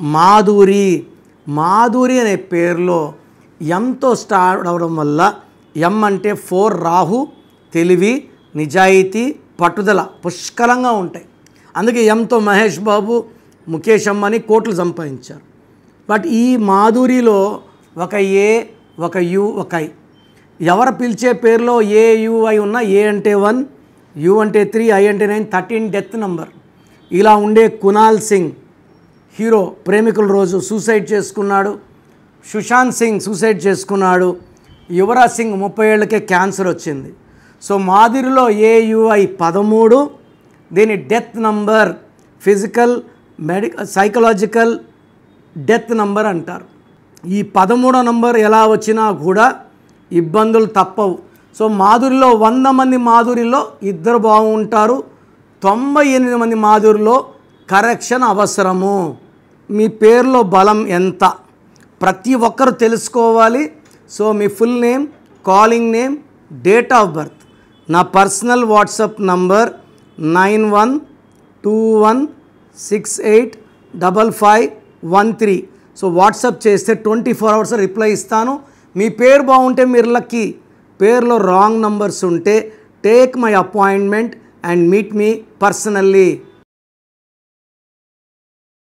మాధురి. మాధురి అనే పేరులో ఎంతో స్టార్ట్ అవడం వల్ల ఎం అంటే 4 రాహు, తెలివి, నిజాయితీ, పట్టుదల పుష్కలంగా ఉంటాయి. అందుకే ఎంతో మహేష్ బాబు, ముఖేష్ అంబానీ కోట్లు సంపాదించారు. బట్ ఈ మాధురిలో ఒక ఏ, ఒక యు, ఒక ఐ. ఎవరు పిలిచే పేరులో ఏ యు ఐ ఉన్నా ఏ అంటే 1, యు అంటే 3, ఐ అంటే 9, 13 డెత్ నంబర్. ఇలా ఉండే కునాల్ సింగ్ హీరో ప్రేమికుల రోజు సూసైడ్ చేసుకున్నాడు. సుశాంత్ సింగ్ సూసైడ్ చేసుకున్నాడు. యువరాజ్ సింగ్ 30 ఏళ్ళకే క్యాన్సర్ వచ్చింది. సో మాధురిలో ఏయుఐ 13, దీని death number physical, psychological death number అంటారు. ఈ 13వ నంబర్ ఎలా వచ్చినా కూడా ఇబ్బందులు తప్పవు. సో మాధురిలో 100 మంది మాధురిలో 2 బాగుంటారు. 98 మంది మాధురిలో కరెక్షన్ అవసరము. మీ పేరులో బలం ఎంత ప్రతి ఒక్కరు తెలుసుకోవాలి. సో మీ full name, calling name, date of birth. నా personal WhatsApp number 9121685513. So WhatsApp చేస్తే 24 అవర్స్ రిప్లై ఇస్తాను. మీ పేరు బాగుంటే మీరు లక్కీ. పేరులో రాంగ్ నంబర్స్ ఉంటే take my appointment and meet me personally.